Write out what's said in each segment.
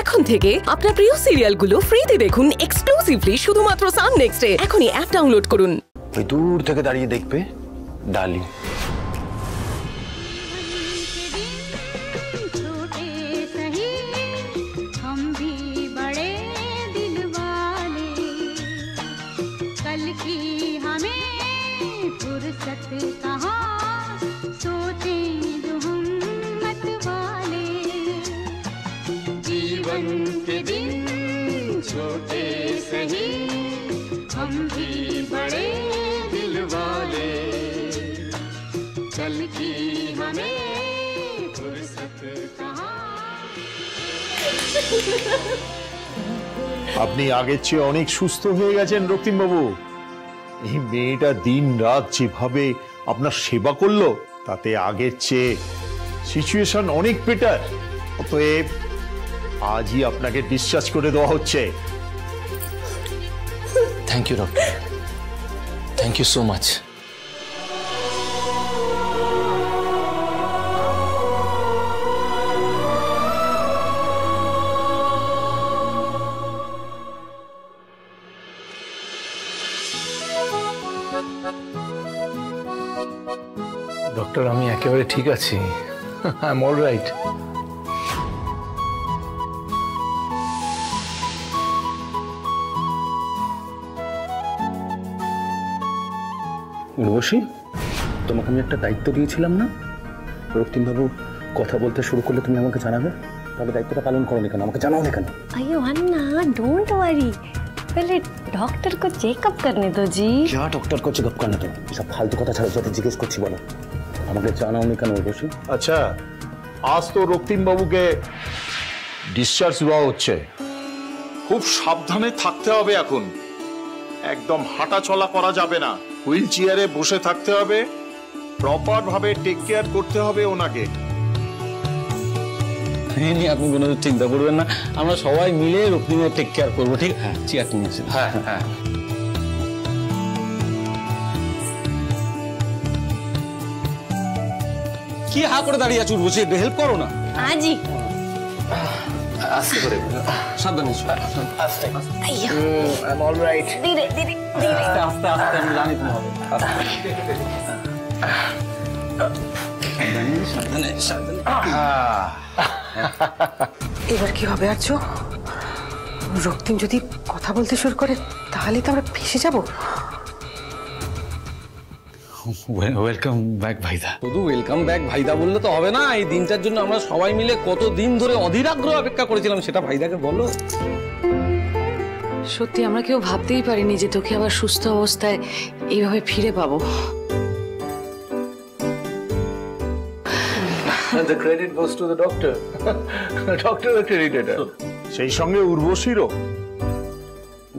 এখন থেকে আপনার প্রিয় সিরিয়ালগুলো ফ্রিতে দেখুন এক্সক্লুসিভলি শুধুমাত্র সান নেক্সটে। এখনই অ্যাপ ডাউনলোড করুন। ওই দূর থেকে দাঁড়িয়ে দেখবে ডালি। के दिन छोटे सही हम भी बड़े दिल वाले कल की हमें फुर्सत कहाँ। আপনি আগের চেয়ে অনেক সুস্থ হয়ে গেছেন রক্তিম বাবু। এই মেয়েটা দিন রাত যেভাবে আপনার সেবা করলো তাতে আগের চেয়ে সিচুয়েশন অনেক বেটার। অতএব আজই আপনাকে ডিসচার্জ করে দেওয়া হচ্ছে। Thank you doctor, thank you so much. Doctor আমি একেবারে ঠিক আছি, আই এম অলরাইট। উর্বশী, তোমাকে আমি একটা দায়িত্ব দিয়েছিলাম না? রক্তিমবাবু কথা বলতে শুরু করলে তুমি আমাকে জানাবে। তবে দায়িত্বটা পালন করো কেন, আমাকে জানাও না কেন? अयो अन्ना डोंट वरी, पहले डॉक्टर को चेकअप करने दो जी। क्या डॉक्टर को चेकअप करने दो? সব ফালতু কথা ছাড়ো, যাতে জিজ্ঞেস করছি বলো। আমাকে জানাও না কেন উর্বশী? আচ্ছা, আজ তো রক্তিম বাবুকে ডিসচার্জ দেওয়া হচ্ছে। খুব সাবধানে থাকতে হবে এখন। একদম হাঁটা চলা করা যাবে না, হুইল চেয়ারে বসে থাকতে হবে, প্রপার ভাবে টেক কেয়ার করতে হবে ওনাকে। আপনি কোনো চিন্তা করবেন না, আমরা সবাই মিলে রক্তিমের টেক কেয়ার করবো। ঠিক চেয়ার নিয়েছি। হ্যাঁ হ্যাঁ। কি হা করে দাঁড়িয়ে আছো উর্বশী, একটু হেল্প করো না। हाँ जी। আস্তে করে, সাবধানে আস্তে। अयो আই এম অলরাইট। धीरे धीरे धीरे। আস্তে আস্তে আস্তে, আমি জানি তুমি হবে। সাবধানে সাবধানে। এবার কি হবে আর্য? রক্তিম যদি কথা বলতে শুরু করে তাহলে তো আমরা ফেসে যাব। ওয়েলকাম ব্যাক ভাইদা। শুধু ওয়েলকাম ব্যাক ভাইদা বললে তো হবে না। এই দিনটার জন্য আমরা সবাই মিলে কত দিন ধরে অধীর আগ্রহ অপেক্ষা করেছিলাম, সেটা ভাইদাকে বলো। সত্যি আমরা কেউ ভাবতেই পারিনি যে তোকে আবার সুস্থ অবস্থায় এইভাবে ফিরে পাবো। The credit goes to the doctor. Doctor the creditor. সেই সঙ্গে উর্বশীরও।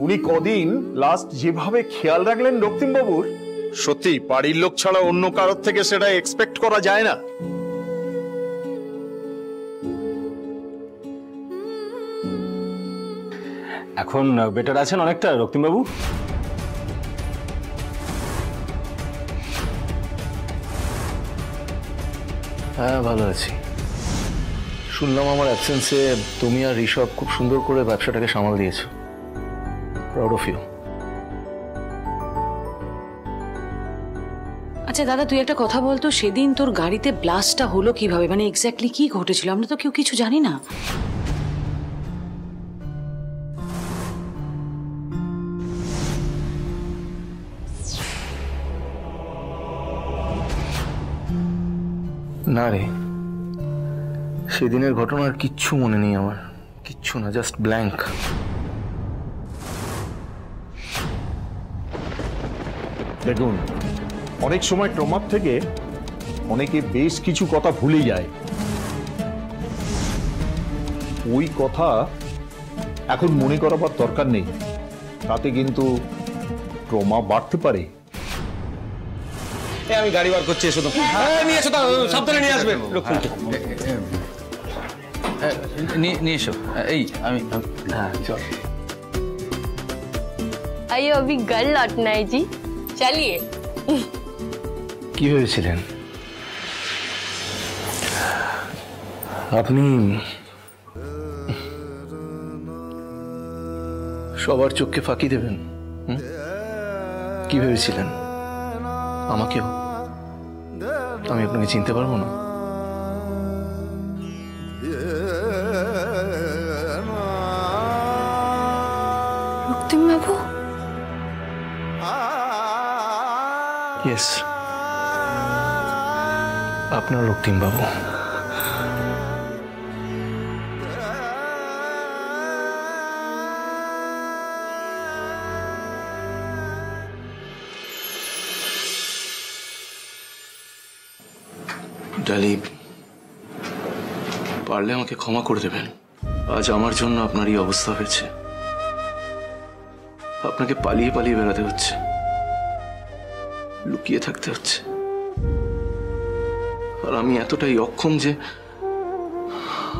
উনি কদিন লাস্ট যেভাবে খেয়াল রাখলেন রক্তিম বাবুর, সত্যি বাড়ির লোক ছাড়া অন্য কারোর থেকে সেটা এক্সপেক্ট করা যায় না। এখন বেটার আছেন অনেকটা রক্তিম বাবু? হ্যাঁ ভালো আছি। শুনলাম আমার অ্যাবসেন্সে তুমি আর ঋষভ খুব সুন্দর করে ব্যবসাটাকে সামাল দিয়েছো। Proud of you. আচ্ছা দাদা, তুই একটা কথা বলতো, সেদিন তোর গাড়িতে ব্লাস্টটা হলো কিভাবে? মানে এক্স্যাক্টলি কি ঘটেছিল? আমরা তো কেউ কিছু জানি না। না রে, সেদিনের ঘটনার কিচ্ছু মনে নেই আমার, কিচ্ছু না, জাস্ট ব্ল্যাঙ্ক। দেখুন, অনেক সময় ট্রমার থেকে অনেকে বেশ কিছু কথা ভুলে যায়। ওই কথা এখন মনে করাবার দরকার নেই, তাতে কিন্তু ট্রমা বাড়তে পারে। আমি গাড়ি বার করছি, এসো তো। নিয়ে এসো, সাবধানে নিয়ে আসবে। নিয়ে এসো। এই আমি, হ্যাঁ চল। अयो अभी घर लौटना है जी, चलिए। কি ভেবেছিলেন আপনি? সবার চোখকে ফাঁকি দেবেন? কি ভেবেছিলেন? আমাকেও? আমি আপনাকে চিনতে পারবো না? রক্তিম বাবু, ইয়েস, আপনার রক্তিম বাবু। ডালি, পারলে আমাকে ক্ষমা করে দেবেন। আজ আমার জন্য আপনার এই অবস্থা হয়েছে। আপনাকে পালিয়ে পালিয়ে বেড়াতে হচ্ছে, লুকিয়ে থাকতে হচ্ছে। আর আমি এতটাই অক্ষম যে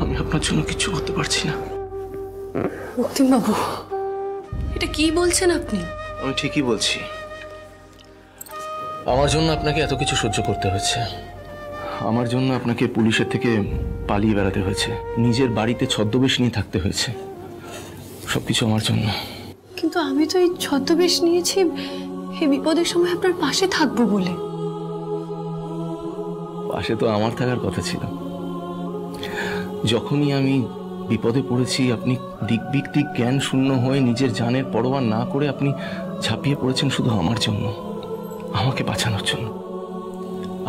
আমি আপনার জন্য কিছু করতে পারছি না। রক্তিম বাবু, এটা কি বলছেন আপনি? আমি ঠিকই বলছি। আমার জন্য আপনাকে এত কিছু সহ্য করতে হয়েছে। আমার জন্য আপনাকে পুলিশের থেকে পালিয়ে বেড়াতে হয়েছে, নিজের বাড়িতে ছদ্মবেশ নিয়ে থাকতে হয়েছে। সবকিছু আমার জন্য। কিন্তু আমি তো এই ছদ্মবেশ নিয়েছি এই বিপদের সময় আপনার পাশে থাকবো বলে। পাশে তো আমার থাকার কথা ছিল। যখনই আমি বিপদে পড়েছি, আপনি দিকবিদিক জ্ঞান শূন্য হয়ে নিজের জানের পরোয়া না করে আপনি ঝাঁপিয়ে পড়েছেন শুধু আমার জন্য, আমাকে বাঁচানোর জন্য।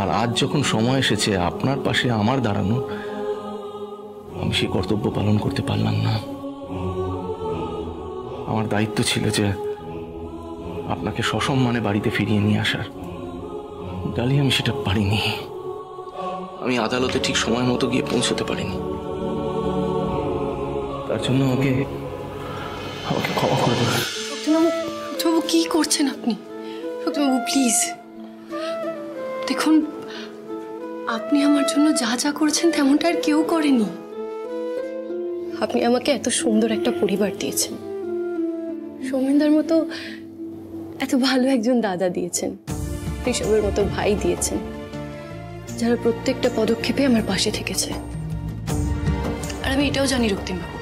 আর আজ যখন সময় এসেছে আপনার পাশে আমার দাঁড়ানো, আমি সেই কর্তব্য পালন করতে পারলাম না। আমার দায়িত্ব ছিল যে আপনাকে সসম্মানে বাড়িতে ফিরিয়ে নিয়ে আসার। ডালি, আমি সেটা পারিনি। আমি আদালতে ঠিক সময় মতো গিয়ে পৌঁছতে পারিনি। তার জন্য আমাকে ক্ষমা করে দেবেন। রক্তিমবাবু, কি করছেন আপনি? রক্তিমবাবু প্লিজ দেখুন, আপনি আমার জন্য যা যা করেছেন তেমনটা আর কেউ করেনি। আপনি আমাকে এত সুন্দর একটা পরিবার দিয়েছেন, সৌমেনদার মতো এত ভালো একজন দাদা দিয়েছেন, ঋষভের মতো ভাই দিয়েছেন, যারা প্রত্যেকটা পদক্ষেপে আমার পাশে থেকেছে। আর আমি এটাও জানি রক্তিমবাবু,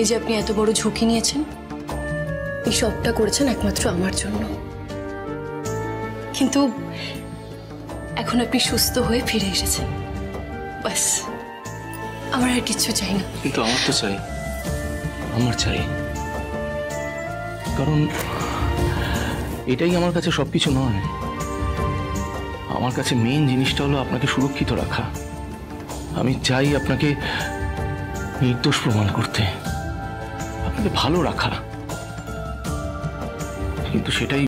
এই যে আপনি এত বড় ঝুঁকি নিয়েছেন, এই সবটা করেছেন একমাত্র আমার জন্য। কিন্তু এখন আপনি সুস্থ হয়ে ফিরে এসেছেন, বাস আমার আর কিচ্ছু চাই না। কিন্তু আমার তো চাই, আমার চাই, কারণ এটাই আমার কাছে সবকিছু নয়। আমার কাছে মেইন জিনিসটা হলো আপনাকে সুরক্ষিত রাখা। আমি চাই আপনাকে নির্দোষ প্রমাণ করতে, আপনাকে ভালো রাখা। কিন্তু সেটাই